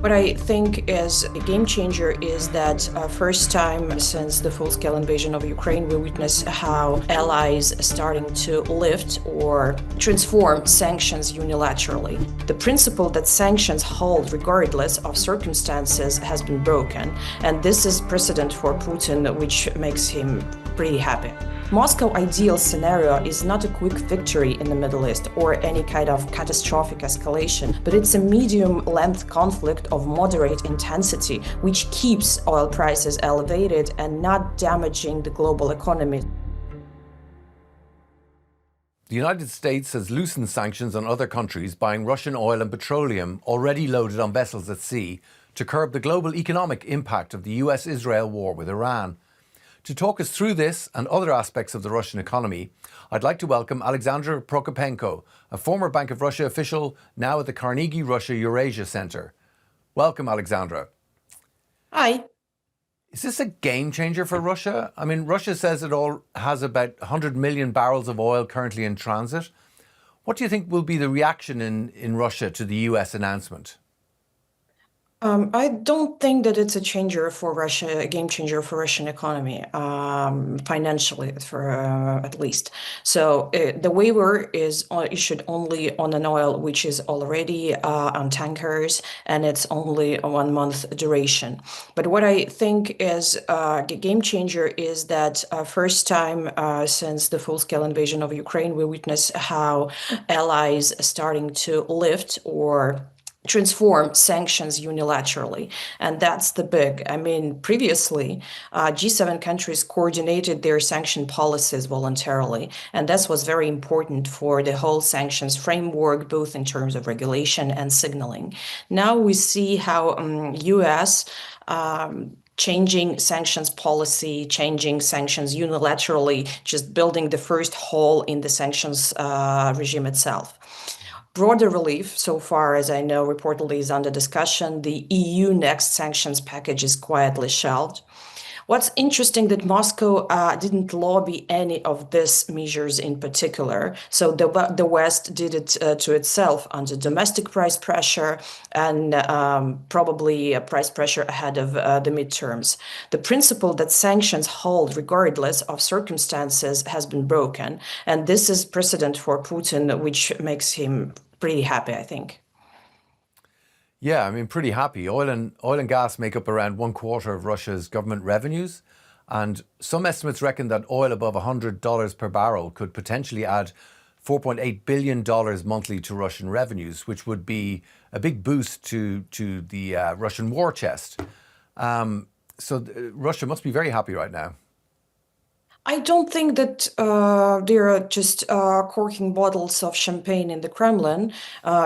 What I think is a game changer is that first time since the full-scale invasion of Ukraine, we witness how allies are starting to lift or transform sanctions unilaterally. The principle that sanctions hold regardless of circumstances has been broken, and this is precedent for Putin, which makes him pretty happy. Moscow ideal scenario is not a quick victory in the Middle East or any kind of catastrophic escalation, but it's a medium-length conflict of moderate intensity, which keeps oil prices elevated and not damaging the global economy. The United States has loosened sanctions on other countries buying Russian oil and petroleum already loaded on vessels at sea to curb the global economic impact of the US-Israel war with Iran. To talk us through this and other aspects of the Russian economy, I'd like to welcome Alexandra Prokopenko, a former Bank of Russia official, now at the Carnegie Russia Eurasia Center. Welcome, Alexandra. Hi. Is this a game changer for Russia? I mean, Russia says it all has about 100 million barrels of oil currently in transit. What do you think will be the reaction in Russia to the US announcement? I don't think that it's a changer for Russia, a game changer for Russian economy, financially, at least. So the waiver is issued only on an oil which is already on tankers, and it's only a 1 month duration. But what I think is the game changer is that first time since the full-scale invasion of Ukraine, we witness how allies are starting to lift or transform sanctions unilaterally. And that's the big. I mean, previously, G7 countries coordinated their sanction policies voluntarily. And this was very important for the whole sanctions framework, both in terms of regulation and signaling. Now we see how US changing sanctions policy, changing sanctions unilaterally, just building the first hole in the sanctions regime itself. Broader relief, so far as I know, reportedly is under discussion. The EU next sanctions package is quietly shelved. What's interesting that Moscow didn't lobby any of these measures in particular. So the West did it to itself under domestic price pressure and probably price pressure ahead of the midterms. The principle that sanctions hold regardless of circumstances has been broken. And this is precedent for Putin, which makes him pretty happy, I think. Yeah, I mean, pretty happy. Oil and gas make up around 1/4 of Russia's government revenues. And some estimates reckon that oil above $100 per barrel could potentially add $4.8 billion monthly to Russian revenues, which would be a big boost to the Russian war chest. Russia must be very happy right now. I don't think that there are just corking bottles of champagne in the Kremlin,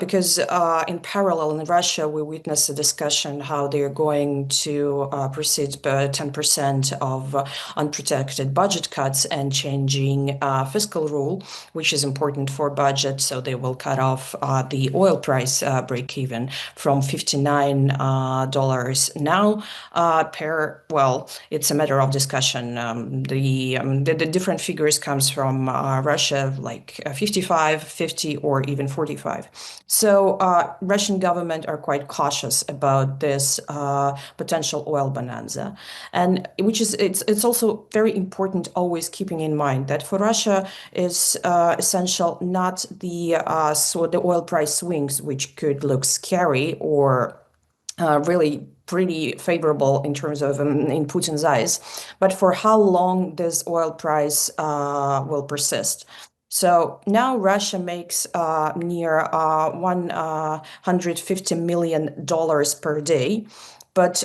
because in parallel in Russia, we witnessed a discussion how they're going to proceed by 10% of unprotected budget cuts and changing fiscal rule, which is important for budget. So they will cut off the oil price break even from $59 now well, it's a matter of discussion. The different figures comes from Russia, like 55, 50, or even 45. So Russian government are quite cautious about this potential oil bonanza, and it's also very important always keeping in mind that for Russia is essential not the oil price swings, which could look scary or really pretty favorable in terms of in Putin's eyes, but for how long this oil price will persist. So now Russia makes near $150 million per day. But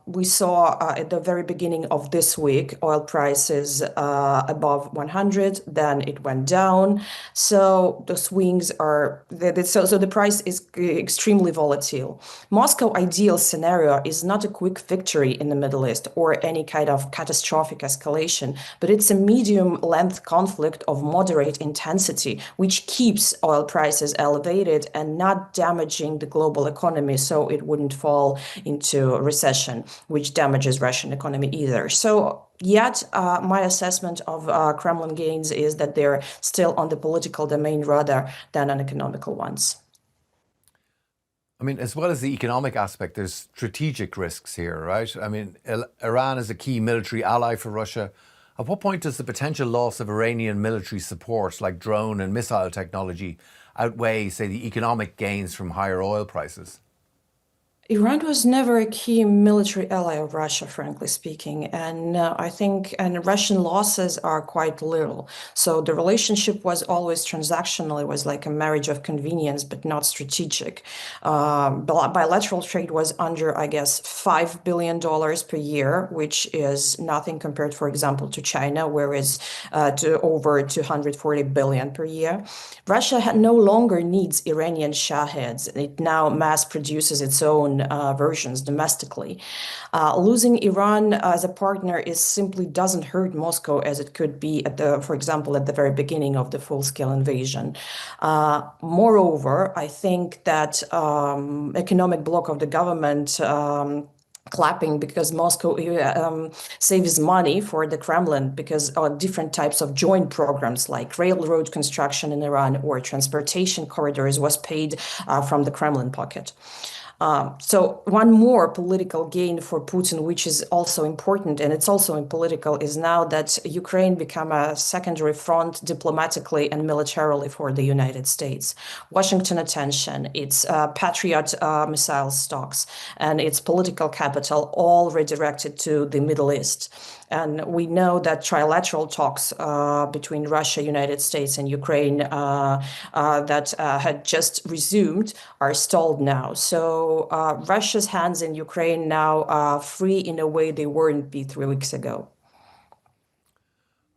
we saw at the very beginning of this week, oil prices above 100, then it went down. So the swings are, so the price is extremely volatile. Moscow ideal scenario is not a quick victory in the Middle East or any kind of catastrophic escalation, but it's a medium-length conflict of moderate intensity, which keeps oil prices elevated and not damaging the global economy so it wouldn't fall into a recession, which damages Russian economy either. So yet, my assessment of Kremlin gains is that they're still on the political domain rather than on economical ones. I mean, as well as the economic aspect, there's strategic risks here, right? I mean, Iran is a key military ally for Russia. At what point does the potential loss of Iranian military support, like drone and missile technology, outweigh, say, the economic gains from higher oil prices? Iran was never a key military ally of Russia, frankly speaking, and I think and Russian losses are quite little. So the relationship was always transactional. It was like a marriage of convenience, but not strategic. Bilateral trade was under, I guess, $5 billion per year, which is nothing compared, for example, to China, whereas to over 240 billion per year. Russia no longer needs Iranian shaheeds. It now mass produces its own versions domestically. Losing Iran as a partner is simply doesn't hurt Moscow as it could be for example, at the very beginning of the full-scale invasion. Moreover, I think that economic bloc of the government clapping because Moscow saves money for the Kremlin because different types of joint programs like railroad construction in Iran or transportation corridors was paid from the Kremlin pocket. So one more political gain for Putin, which is also important, and it's also in political, is now that Ukraine become a secondary front diplomatically and militarily for the United States. Washington attention, its Patriot missile stocks, and its political capital all redirected to the Middle East. And we know that trilateral talks between Russia, United States, and Ukraine that had just resumed are stalled now. So Russia's hands in Ukraine now are free in a way they weren't be 3 weeks ago.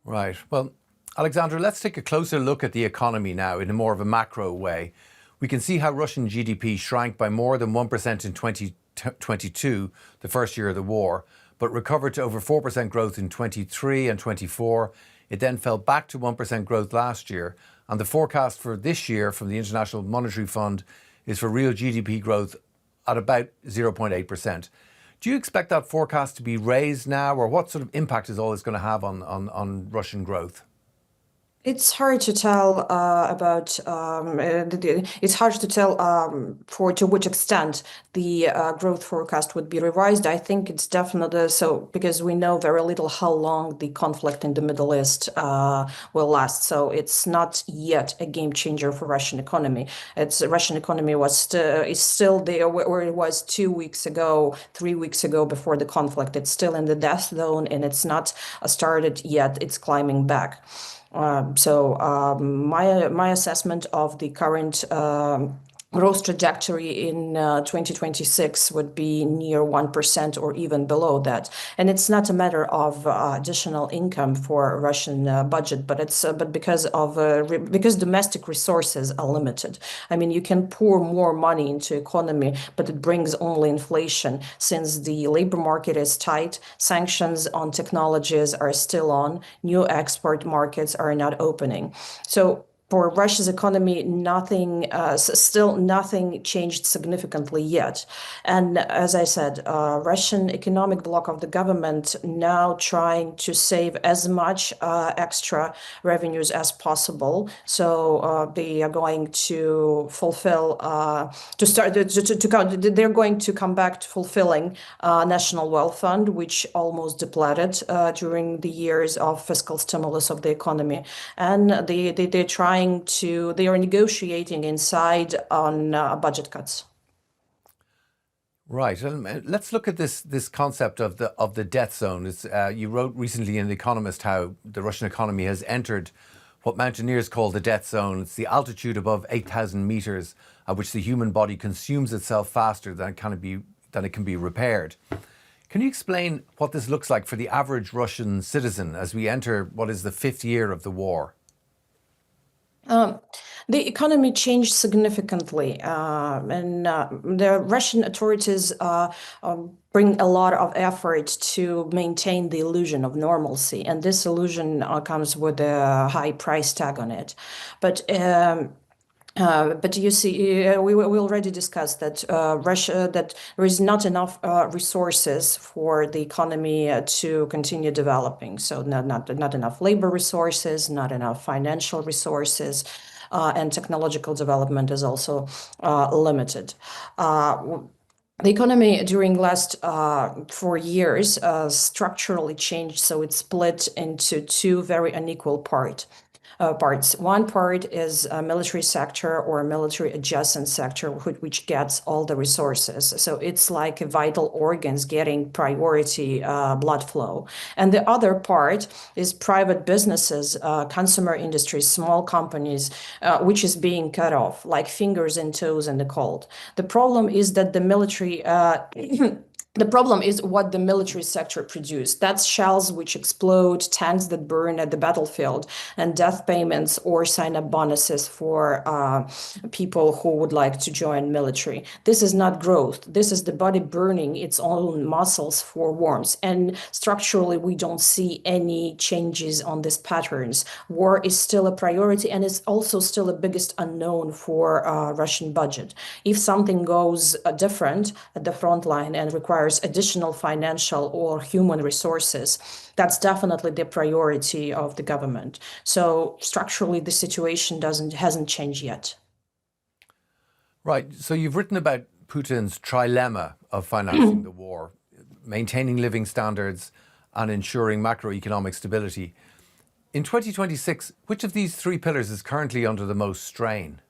Right. Well, Alexandra, let's take a closer look at the economy now in a more of a macro way. We can see how Russian GDP shrank by more than 1% in 2022, the first year of the war, but recovered to over 4% growth in 23 and 24. It then fell back to 1% growth last year. And the forecast for this year from the International Monetary Fund is for real GDP growth at about 0.8%. Do you expect that forecast to be raised now, or what sort of impact is all this going to have on Russian growth? It's hard to tell it's hard to tell for to which extent the growth forecast would be revised. I think it's definitely so because we know very little how long the conflict in the Middle East will last. So it's not yet a game changer for Russian economy. It's Russian economy is still there where it was 2 weeks ago, 3 weeks ago before the conflict. It's still in the death zone and it's not started yet. It's climbing back. My assessment of the current growth trajectory in 2026 would be near 1% or even below that. And it's not a matter of additional income for Russian budget, but it's but because domestic resources are limited. I mean, you can pour more money into economy, but it brings only inflation since the labor market is tight. Sanctions on technologies are still on. New export markets are not opening. So for Russia's economy, still nothing changed significantly yet. And as I said, Russian economic bloc of the government now trying to save as much extra revenues as possible. So they are going to fulfill, they're going to come back to fulfilling National Wealth Fund, which almost depleted during the years of fiscal stimulus of the economy. And they are negotiating inside on budget cuts. Right. Let's look at this concept of the death zone. You wrote recently in The Economist how the Russian economy has entered what mountaineers call the death zone. It's the altitude above 8,000 meters at which the human body consumes itself faster than it can be repaired. Can you explain what this looks like for the average Russian citizen as we enter what is the fifth year of the war? The economy changed significantly, and the Russian authorities bring a lot of effort to maintain the illusion of normalcy, and this illusion comes with a high price tag on it. But you see, we already discussed that that there is not enough resources for the economy to continue developing. So not enough labor resources, not enough financial resources. and technological development is also limited. The economy during last 4 years structurally changed, so it's split into two very unequal parts. One part is a military sector or a military adjacent sector, which gets all the resources. So it's like vital organs getting priority blood flow. And the other part is private businesses, consumer industries, small companies, which is being cut off, like fingers and toes in the cold. The problem is that the military the problem is what the military sector produced. That's shells which explode, tanks that burn at the battlefield, and death payments or sign-up bonuses for people who would like to join military. This is not growth. This is the body burning its own muscles for warmth. And structurally, we don't see any changes on these patterns. War is still a priority, and it's also still the biggest unknown for Russian budget. If something goes different at the front line and requires additional financial or human resources, that's definitely the priority of the government. So structurally, the situation hasn't changed yet. Right. So you've written about Putin's trilemma of financing the war, maintaining living standards and ensuring macroeconomic stability. In 2026, which of these three pillars is currently under the most strain?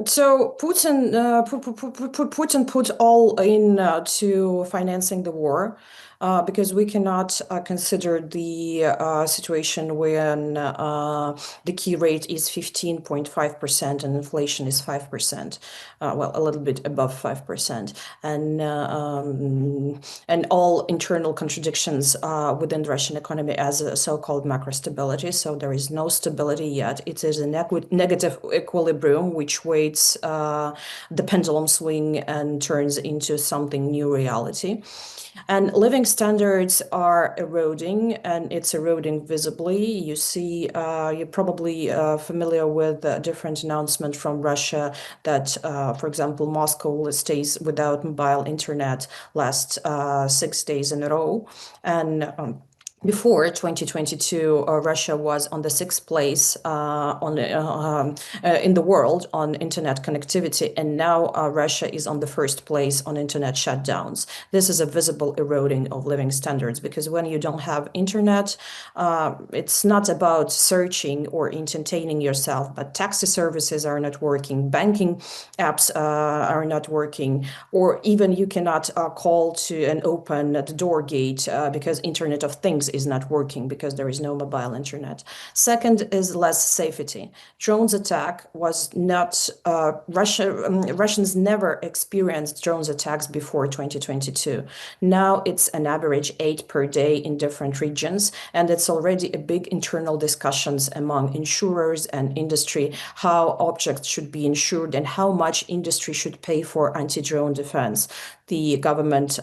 So Putin put all in to financing the war because we cannot consider the situation when the key rate is 15.5% and inflation is 5%, well, a little bit above 5%, and all internal contradictions within the Russian economy as a so-called macro stability. So there is no stability yet. It is a negative equilibrium which waits the pendulum swing and turns into something new reality. And living standards are eroding, and it's eroding visibly. You see, you're probably familiar with a different announcement from Russia that, for example, Moscow stays without mobile internet last 6 days in a row. And before 2022, Russia was on the sixth place in the world on internet connectivity, and now Russia is on the first place on internet shutdowns. This is a visible eroding of living standards because when you don't have internet, it's not about searching or entertaining yourself, but taxi services are not working, banking apps are not working, or even you cannot call to and open the door gate because Internet of Things is not working because there is no mobile internet. Second is less safety. Drones attack was not Russians never experienced drones attacks before 2022. Now it's an average 8 per day in different regions, and it's already a big internal discussions among insurers and industry how objects should be insured and how much industry should pay for anti-drone defense. The government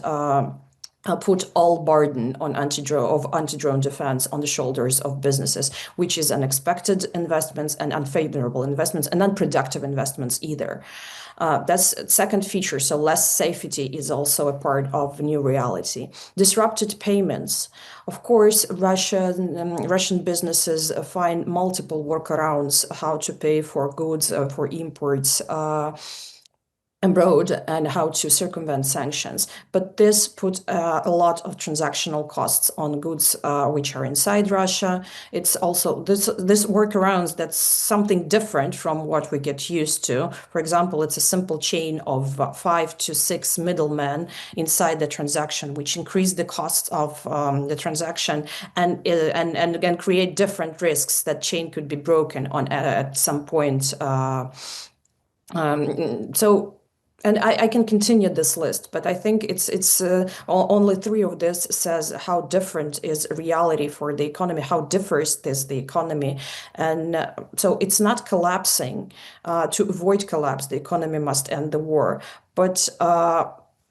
put all burden on anti-drone defense on the shoulders of businesses, which is unexpected investments and unfavorable investments and unproductive investments either. That's second feature. So less safety is also a part of new reality. Disrupted payments. Of course, Russian businesses find multiple workarounds how to pay for goods for imports abroad and how to circumvent sanctions. But this put a lot of transactional costs on goods which are inside Russia. It's also this workarounds that's something different from what we get used to. For example, it's a simple chain of 5 to 6 middlemen inside the transaction, which increase the cost of the transaction and again create different risks that chain could be broken on at some point. And I can continue this list, but I think it's only 3 of this says how different is reality for the economy, how diverse is the economy. And so it's not collapsing. To avoid collapse, the economy must end the war. But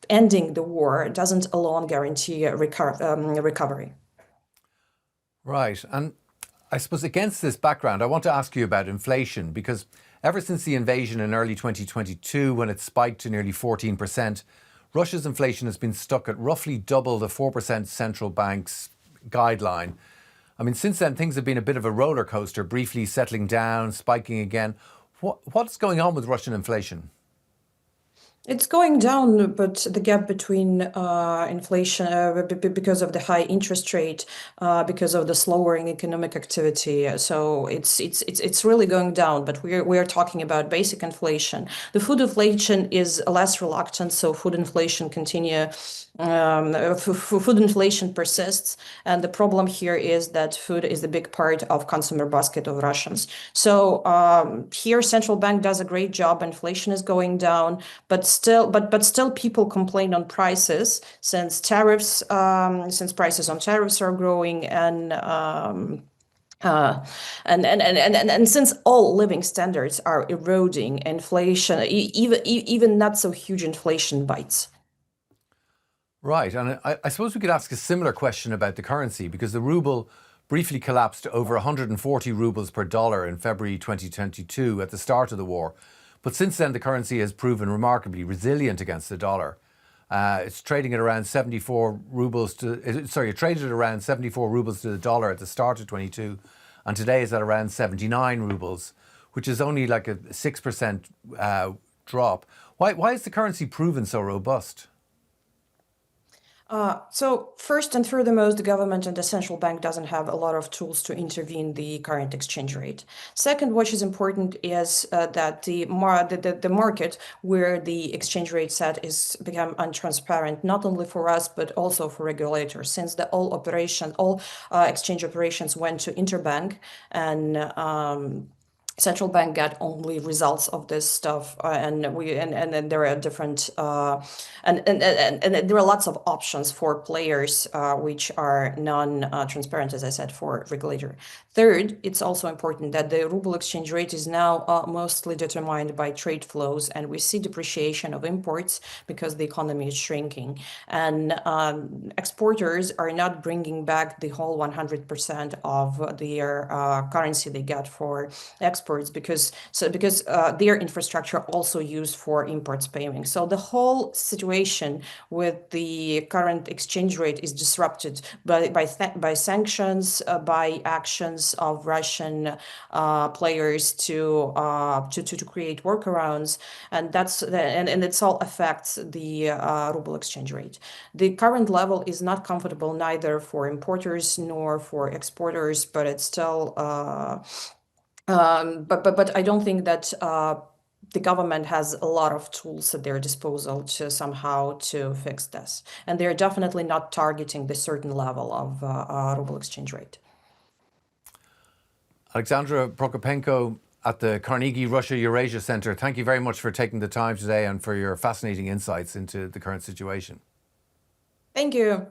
ending the war doesn't alone guarantee recovery. Right. And I suppose against this background, I want to ask you about inflation, because ever since the invasion in early 2022, when it spiked to nearly 14%, Russia's inflation has been stuck at roughly double the 4% central bank's guideline. I mean, since then, things have been a bit of a roller coaster, briefly settling down, spiking again. What's going on with Russian inflation? It's going down, but the gap between inflation because of the high interest rate, because of the slowing economic activity. So it's really going down. But we are talking about basic inflation. The food inflation is less reluctant, so food inflation continue. Food inflation persists, and the problem here is that food is a big part of consumer basket of Russians. So here, central bank does a great job. Inflation is going down, but still people complain on prices since prices on tariffs are growing and since all living standards are eroding, inflation, even not so huge inflation bites. Right. And I suppose we could ask a similar question about the currency, because the ruble briefly collapsed to over 140 rubles per dollar in February 2022 at the start of the war. But since then, the currency has proven remarkably resilient against the dollar. It's trading at around 74 rubles it traded at around 74 rubles to the dollar at the start of 22, and today is at around 79 rubles, which is only like a 6% drop. Why is the currency proven so robust? So first and foremost, the government and the central bank doesn't have a lot of tools to intervene the current exchange rate. Second, what is important is that the market where the exchange rate set is become untransparent, not only for us, but also for regulators, since all exchange operations went to interbank and central bank got only results of this stuff, and then there are different and there are lots of options for players which are non-transparent, as I said, for regulator. Third, it's also important that the ruble exchange rate is now mostly determined by trade flows, and we see depreciation of imports because the economy is shrinking, and exporters are not bringing back the whole 100% of their currency they got for exports because their infrastructure also used for imports paying. So the whole situation with the current exchange rate is disrupted by sanctions, by actions of Russian players to create workarounds, and it's all affects the ruble exchange rate. The current level is not comfortable neither for importers nor for exporters, but it's still. But I don't think that the government has a lot of tools at their disposal to somehow to fix this, and they're definitely not targeting the certain level of ruble exchange rate. Alexandra Prokopenko at the Carnegie Russia Eurasia Center, thank you very much for taking the time today and for your fascinating insights into the current situation. Thank you.